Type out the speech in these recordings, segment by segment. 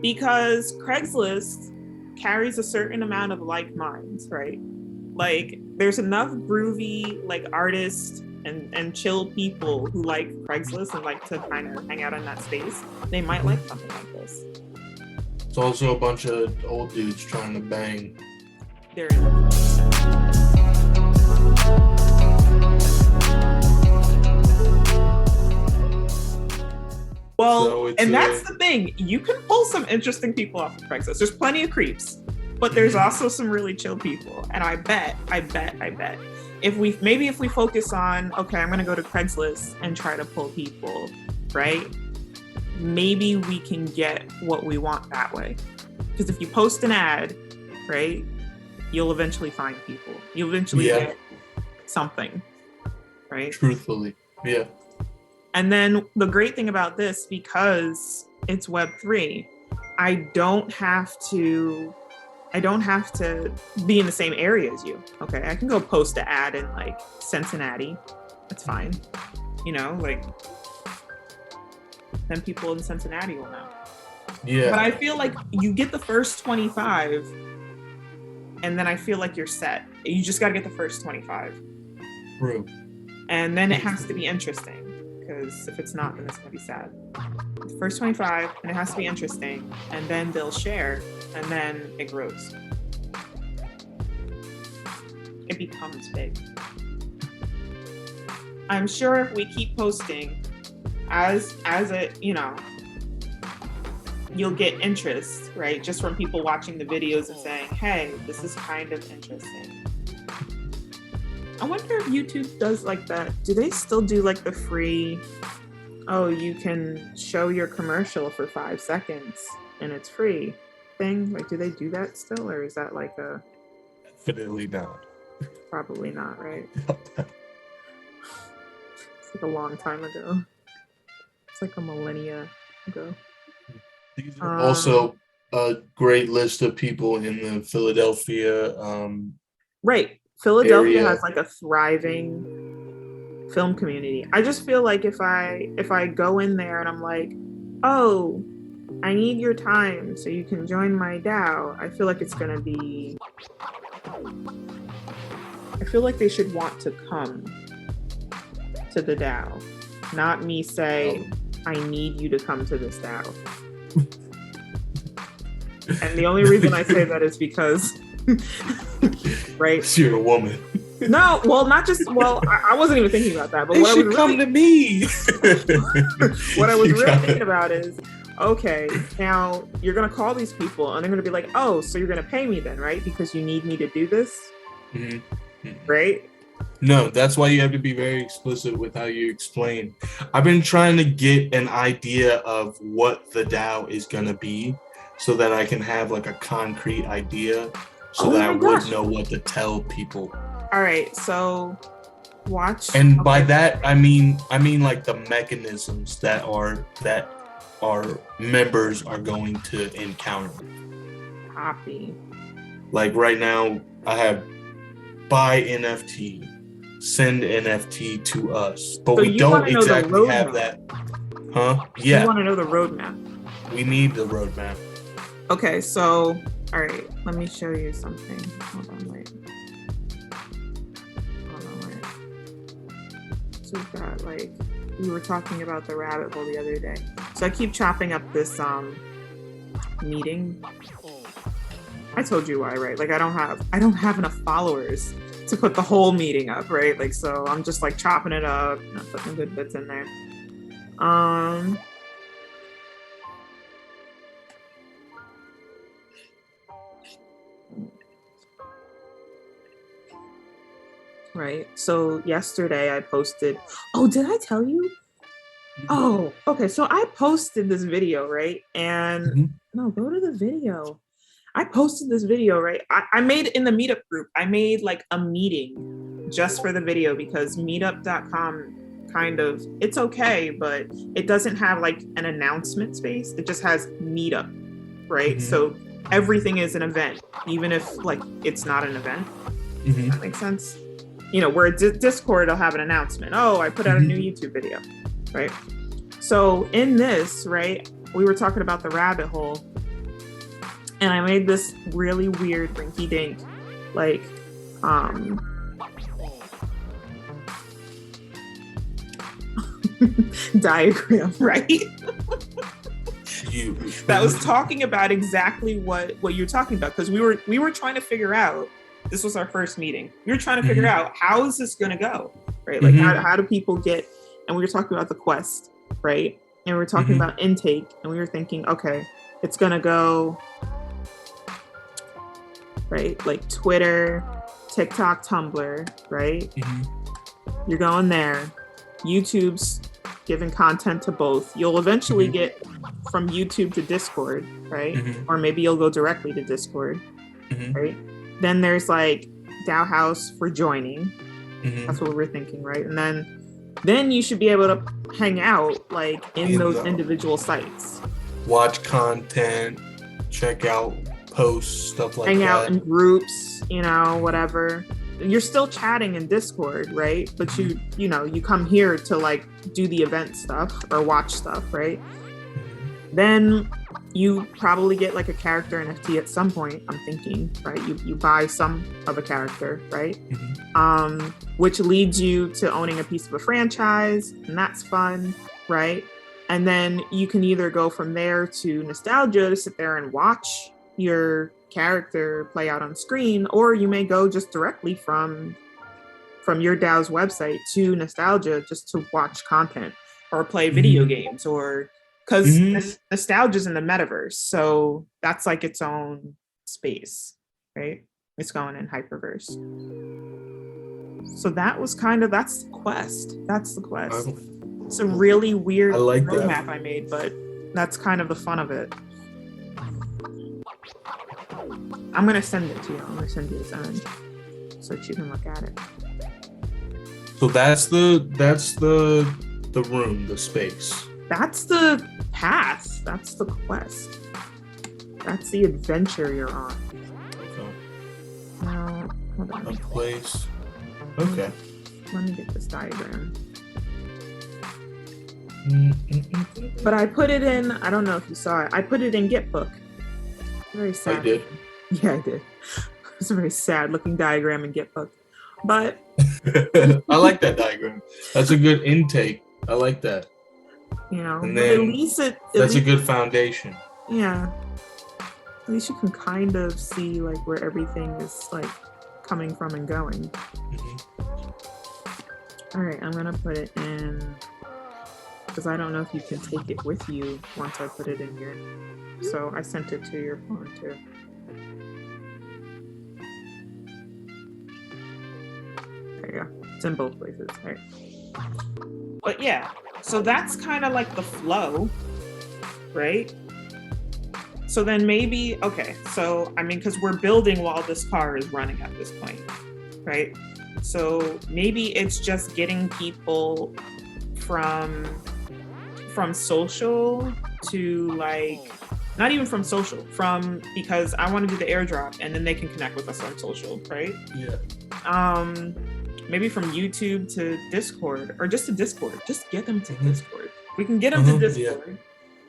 Because Craigslist carries a certain amount of like minds, right? Like there's enough groovy like artists and chill people who like Craigslist and like to kind of hang out in that space. They might like something like this. It's also a bunch of old dudes trying to bang. There is. Well, so and that's the thing. You can pull some interesting people off of Craigslist. There's plenty of creeps, but there's also some really chill people. And I bet, if we focus on, okay, I'm going to go to Craigslist and try to pull people, right? Maybe we can get what we want that way. Because if you post an ad, right, you'll eventually find people. You'll eventually get something, right? Truthfully, yeah. And then the great thing about this, because it's Web3, I don't have to be in the same area as you. Okay, I can go post an ad in like Cincinnati. That's fine. You know, like then people in Cincinnati will know. Yeah. But I feel like you get the first 25 and then I feel like you're set. You just got to get the first 25. True. And then it has to be interesting. Because if it's not, then it's going to be sad. The first 25, and it has to be interesting, and then they'll share, and then it grows. It becomes big. I'm sure if we keep posting as a, you know, you'll get interest, right? Just from people watching the videos and saying, hey, this is kind of interesting. I wonder if YouTube does like that. Do they still do like the free, oh, you can show your commercial for 5 seconds and it's free thing? Like, do they do that still? Or is that like a... Definitely not. Probably not, right? It's like a long time ago. It's like a millennia ago. These are also a great list of people in the Philadelphia right. Philadelphia area. Has like a thriving film community. I just feel like if I go in there and I'm like, oh, I need your time so you can join my DAO, I feel like it's gonna be, I feel like they should want to come to the DAO, not me say, I need you to come to this DAO. And the only reason I say that is because right? You're a woman. No, well, not just, well, I wasn't even thinking about that, but they what I was should come to me. What I was really thinking about is, okay, now you're going to call these people and they're going to be like, oh, so you're going to pay me then, right? Because you need me to do this, right? No, that's why you have to be very explicit with how you explain. I've been trying to get an idea of what the DAO is going to be so that I can have like a concrete idea. So that I would know what to tell people. All right, so watch. And by that I mean like the mechanisms that our members are going to encounter. Copy. Like right now, I have buy NFT, send NFT to us, but so we don't exactly have that. Huh? Yeah. You want to know the roadmap? We need the roadmap. Okay, so. All right, let me show you something. Hold on, wait. So we've got like, we were talking about the rabbit hole the other day. So I keep chopping up this meeting. I told you why, right? Like I don't have enough followers to put the whole meeting up, right? Like, so I'm just like chopping it up, you know, putting good bits in there. Right. So yesterday I posted, oh, did I tell you? Oh, okay. So I posted this video, right? And no, go to the video. I posted this video, right? I made in the meetup group, I made like a meeting just for the video because meetup.com kind of, it's okay, but it doesn't have like an announcement space. It just has meetup, right? So everything is an event, even if like it's not an event. Does that make sense? You know, where Discord will have an announcement. Oh, I put out a new YouTube video, right? So in this, right, we were talking about the rabbit hole. and I made this really weird rinky dink like diagram, right? That was talking about exactly what you're talking about, because we were trying to figure out, this was our first meeting, we were trying to figure out how is this going to go, right? Like how do people get, and we were talking about the quest, right? And we were talking about intake, and we were thinking, okay, it's going to go right, like Twitter, TikTok, Tumblr, right? You're going there. YouTube's giving content to both. You'll eventually get from YouTube to Discord, right? Or maybe you'll go directly to Discord, right? Then there's like DAO House for joining. That's what we're thinking, right? And then you should be able to hang out like in those individual sites. Watch content, check out posts, stuff like hang that. Hang out in groups, you know, whatever. You're still chatting in Discord, right? But you come here to like do the event stuff or watch stuff, right? Then you probably get like a character NFT at some point, I'm thinking, right? You buy some of a character, right? Which leads you to owning a piece of a franchise, and that's fun, right? And then you can either go from there to Nostalgia to sit there and watch your character play out on screen, or you may go just directly from your DAO's website to Nostalgia just to watch content or play video games, or because Nostalgia's in the metaverse, so that's like its own space, right? It's going in hyperverse. So that's the quest. It's a really weird roadmap I made, but that's kind of the fun of it. I'm gonna send it to you. I'm gonna send you this end so that you can look at it. So that's the room, the space. That's the path. That's the quest. That's the adventure you're on. Okay. Now, hold on. A place. Okay. Let me get this diagram. But I put it in, I don't know if you saw it, I put it in Gitbook. Very sad. I did? Yeah, I did. It's a very sad looking diagram in Gitbook. But I like that diagram. That's a good intake. I like that. You know, and then at least that's a good foundation. Yeah. At least you can kind of see like where everything is like coming from and going. All right, I'm gonna put it in, because I don't know if you can take it with you once I put it in here. So I sent it to your phone too. There you go. It's in both places. All right. But yeah, so that's kind of like the flow, right? So then maybe, okay, so I mean, because we're building while this car is running at this point, right? So maybe it's just getting people from social to like, not even from social, because I want to do the airdrop and then they can connect with us on social, right? Yeah. Maybe from YouTube to Discord, or just to Discord. Just get them to Discord. We can get them to Discord. Yeah.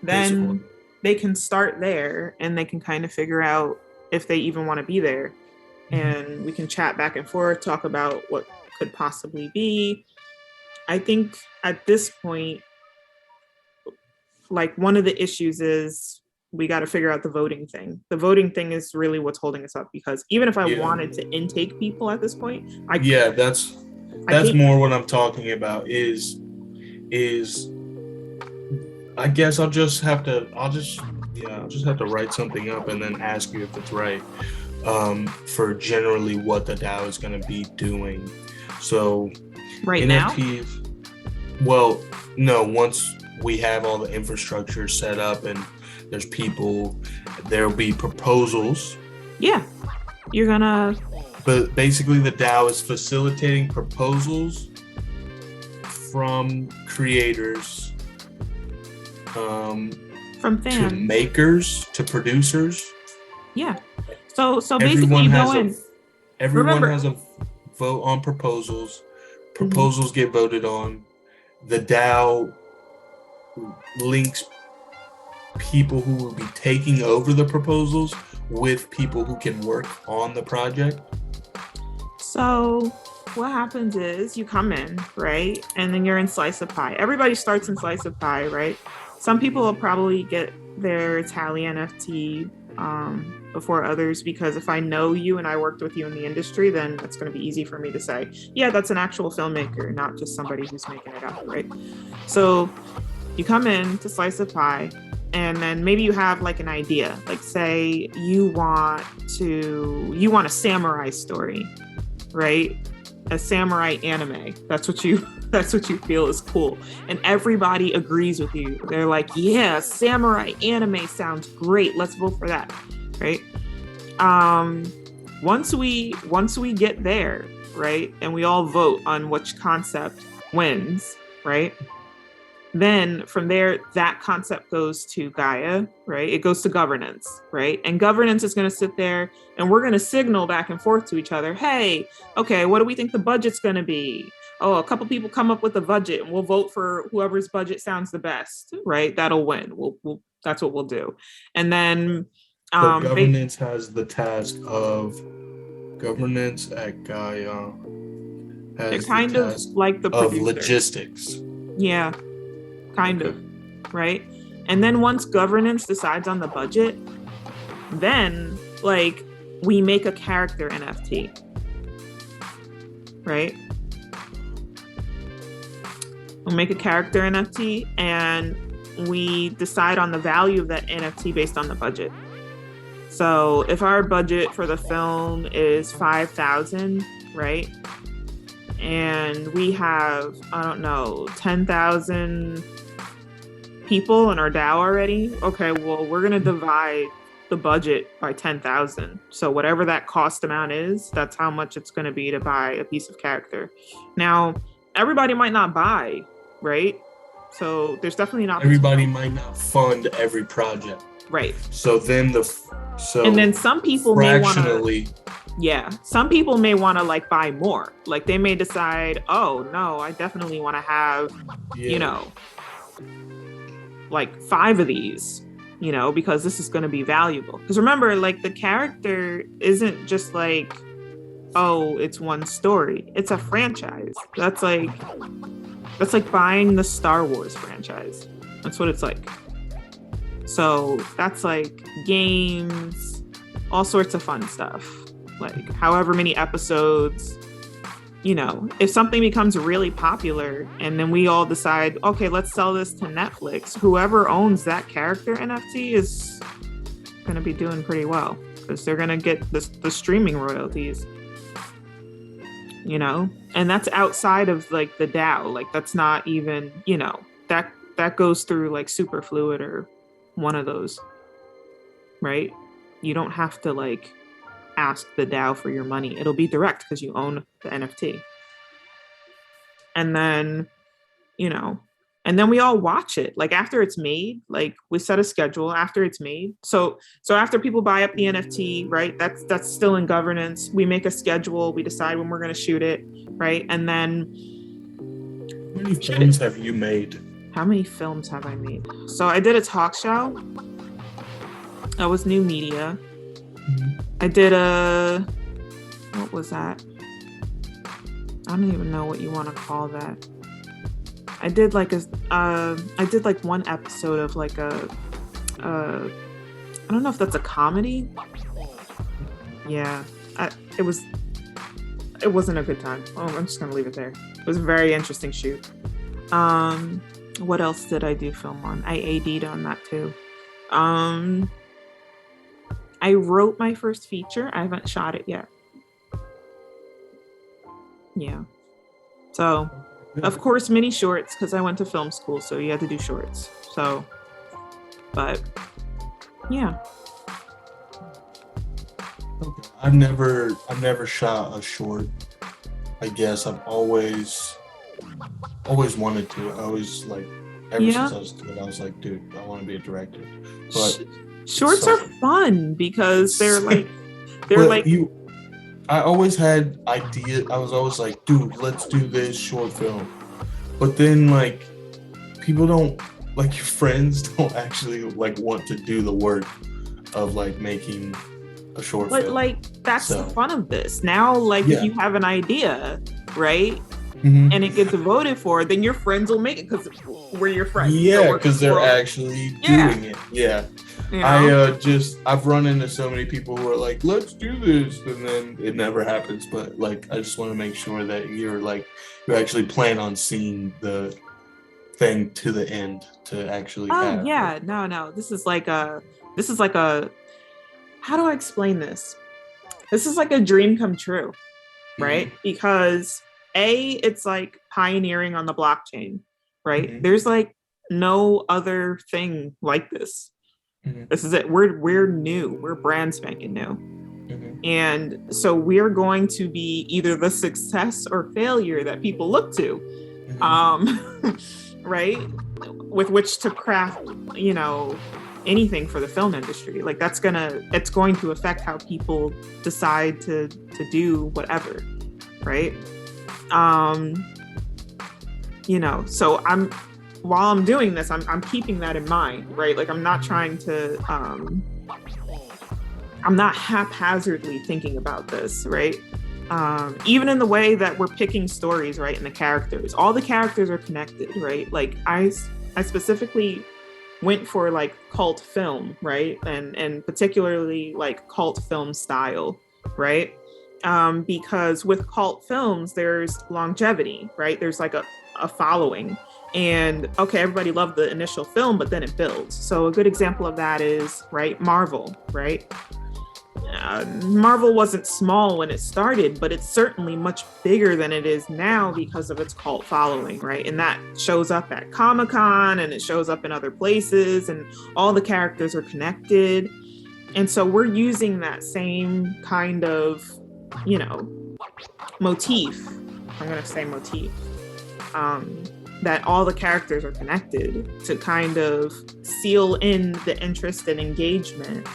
Then they can start there and they can kind of figure out if they even want to be there. And we can chat back and forth, talk about what could possibly be. I think at this point, like one of the issues is we got to figure out the voting thing. The voting thing is really what's holding us up, because even if I wanted to intake people at this point, that's more what I'm talking about is I guess I'll just have to write something up and then ask you if it's right, for generally what the DAO is going to be doing. So right NFTs, now? Well, no, once we have all the infrastructure set up and there's people, there'll be proposals. Yeah, you're gonna. But basically, the DAO is facilitating proposals from creators, from fans, to makers, to producers. Yeah. So basically, you go in. Everyone has a vote on proposals. Proposals get voted on. The DAO links people who will be taking over the proposals with people who can work on the project? So what happens is you come in, right? And then you're in slice of pie. Everybody starts in slice of pie, right? Some people will probably get their Tally NFT before others, because if I know you and I worked with you in the industry, then it's going to be easy for me to say, yeah, that's an actual filmmaker, not just somebody who's making it up, right? So you come in to slice of pie, and then maybe you have like an idea, like say you want a samurai story, right? A samurai anime. That's what you feel is cool. And everybody agrees with you. They're like, yeah, samurai anime sounds great. Let's vote for that. Right? Once we get there, right, and we all vote on which concept wins, right? Then from there, that concept goes to Gaia, right? It goes to governance, right? And governance is going to sit there and we're going to signal back and forth to each other. Hey, okay, what do we think the budget's going to be? Oh, a couple people come up with a budget and we'll vote for whoever's budget sounds the best, right? That'll win. We'll that's what we'll do. And then So governance has the task of governance at Gaia has it kind of like the of producer. Logistics. Yeah, kind of, right? And then once governance decides on the budget, then like we make a character NFT, right? We'll make a character NFT and we decide on the value of that NFT based on the budget. So if our budget for the film is 5,000, right? And we have, I don't know, 10,000 people in our DAO already. Okay, well, we're going to divide the budget by 10,000. So whatever that cost amount is, that's how much it's going to be to buy a piece of character. Now, everybody might not buy, right? So there's definitely not. Everybody might not fund every project. Right. So then and then some people may want to. Yeah. Some people may want to like buy more. Like they may decide, oh no, I definitely want to have, like 5 of these, because this is going to be valuable. Because remember, like the character isn't just like, oh, it's one story. It's a franchise. That's like buying the Star Wars franchise. That's what it's like. So that's like games, all sorts of fun stuff. Like however many episodes, if something becomes really popular and then we all decide, okay, let's sell this to Netflix, whoever owns that character NFT is going to be doing pretty well because they're going to get the streaming royalties, and that's outside of like the DAO. Like that's not even, that goes through like Superfluid or one of those, right? You don't have to like ask the DAO for your money. It'll be direct because you own the NFT. And then, and then we all watch it. Like after it's made, like we set a schedule after it's made. So after people buy up the NFT, right? That's still in governance. We make a schedule. We decide when we're going to shoot it, right? And then how many films have you made? How many films have I made? So I did a talk show. That was new media. I did what was that? I don't even know what you want to call that. I did like one episode of like I don't know if that's a comedy. Yeah, it wasn't a good time. Oh, I'm just gonna leave it there. It was a very interesting shoot. What else did I do film on? I AD'd on that too. I wrote my first feature. I haven't shot it yet. Yeah. So, of course, mini shorts because I went to film school, so you had to do shorts. So, but yeah. Okay. I've never shot a short. I guess I've always wanted to. I always since I was a kid, I was like, dude, I want to be a director. But shorts are fun because they're like I always had ideas. I was always like, dude, let's do this short film. But then people don't, your friends don't actually want to do the work of making a short But film. like, that's the So fun of this. Now, like, if yeah. you have an idea, right, Mhm. and it gets voted for, then your friends will make it because we're your friends. So Yeah, because they're actually yeah, doing it. Yeah. you know. I've run into so many people who are like, let's do this, and then it never happens. But like, I just want to make sure that you actually plan on seeing the thing to the end to actually Oh have. yeah, no. This is like a how do I explain this? This is like a dream come true, right? Mhm. Because it's like pioneering on the blockchain, right? Mhm. There's like no other thing like this. Mhm. This is it. We're new. We're brand spanking new. Mhm. And so we're going to be either the success or failure that people look to. Um right? With which to craft, anything for the film industry. Like it's going to affect how people decide to do whatever, right? Um, so while I'm doing this, I'm keeping that in mind, right? Like I'm not trying to I'm not haphazardly thinking about this, right? Even in the way that we're picking stories, right? And the characters, all the characters are connected, right? Like I specifically went for like cult film, right? And particularly like cult film style, right? Because with cult films, there's longevity, right? There's like a following. And okay, everybody loved the initial film, but then it builds. So a good example of that is, right, Marvel, right? Marvel wasn't small when it started, but it's certainly much bigger than it is now because of its cult following, right? And that shows up at Comic-Con and it shows up in other places, and all the characters are connected. And so we're using that same kind of, motif. I'm going to say motif. That all the characters are connected to kind of seal in the interest and engagement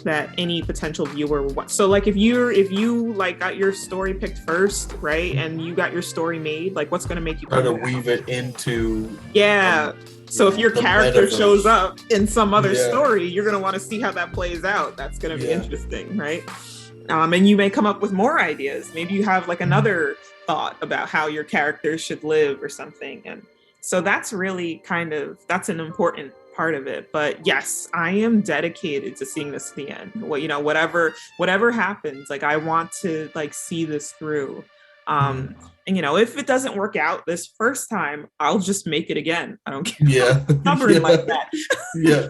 that any potential viewer would want. So like if you like got your story picked first, right, and you got your story made, like what's going to make you try to weave it into so if your character metaverse shows up in some other story, you're going to want to see how that plays out. That's going to be interesting, right? And you may come up with more ideas. Maybe you have like another thought about how your character should live or something. And so that's really that's an important part of it. But yes, I am dedicated to seeing this to the end. Well, whatever happens, like I want to like see this through. And if it doesn't work out this first time, I'll just make it again. I don't care. Yeah. Stubborn like that. Yeah.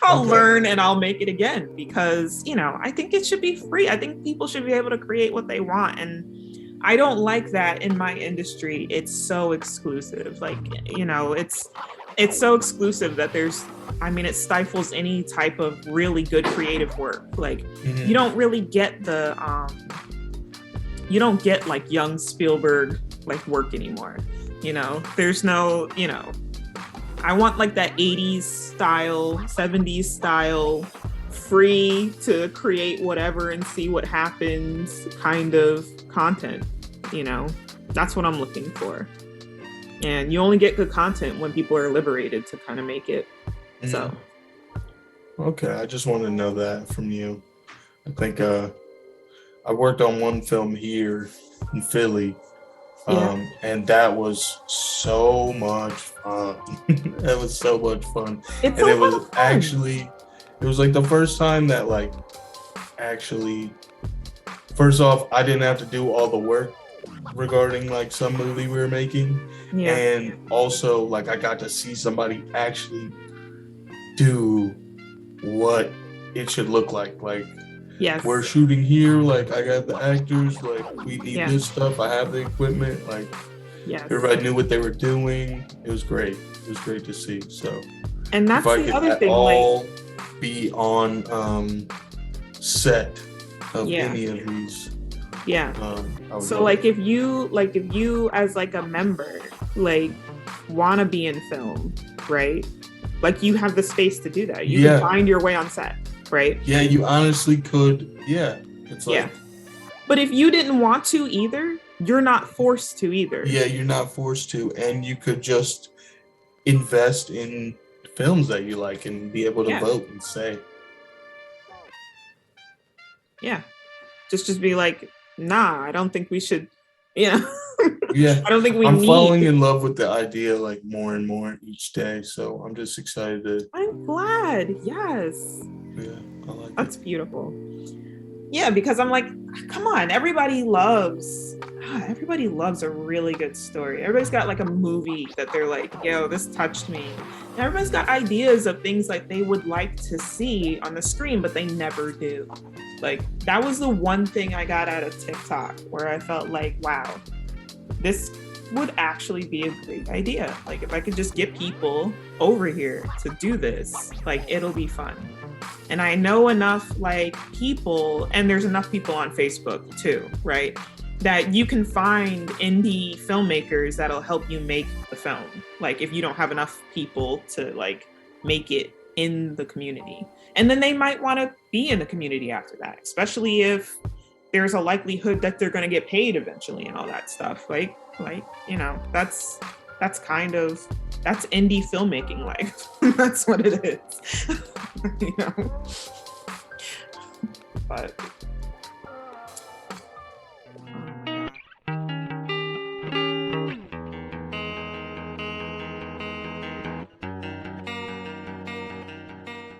I'll learn and I'll make it again because, I think it should be free. I think people should be able to create what they want. And I don't like that in my industry. It's so exclusive. Like, it's so exclusive that it stifles any type of really good creative work. Like you don't really get you don't get like young Spielberg like work anymore. There's no, I want like that 80s style, 70s style, free to create whatever and see what happens kind of content. That's what I'm looking for. And you only get good content when people are liberated to kind of make it. So. Okay, I just want to know that from you. I think I worked on one film here in Philly, and that was so much fun. It was so much fun. It was like the first time that like actually, first off, I didn't have to do all the work regarding like some movie we were making, and also like I got to see somebody actually do what it should look like. We're shooting here, like I got the actors, like we need this stuff, I have the equipment, like everybody knew what they were doing. It was great. It was great to see. So and that's the other thing, all be on set of any of these. So like if you as like a member like want to be in film, right, like you have the space to do that. You can find your way on set, right? Yeah, you honestly could. It's like but if you didn't want to either, you're not forced to either. You're not forced to, and you could just invest in films that you like and be able to vote and say. Yeah. Just be like, nah, I don't think we should, you know. Yeah, I don't think we I'm falling need. in love with the idea like more and more each day. So I'm just excited to. I'm glad. Yes. Yeah, I like That's it. beautiful. Yeah, because I'm like, come on, everybody loves a really good story. Everybody's got like a movie that they're like, yo, this touched me. And everybody's got ideas of things like they would like to see on the screen, but they never do. Like that was the one thing I got out of TikTok where I felt like, wow, this would actually be a great idea. Like if I could just get people over here to do this, like it'll be fun. And I know enough like people, and there's enough people on Facebook too, right? That you can find indie filmmakers that'll help you make the film. Like if you don't have enough people to like make it in the community. And then they might want to be in the community after that, especially if there's a likelihood that they're going to get paid eventually and all that stuff. Like, you know, that's that's indie filmmaking life. That's what it is. You know. But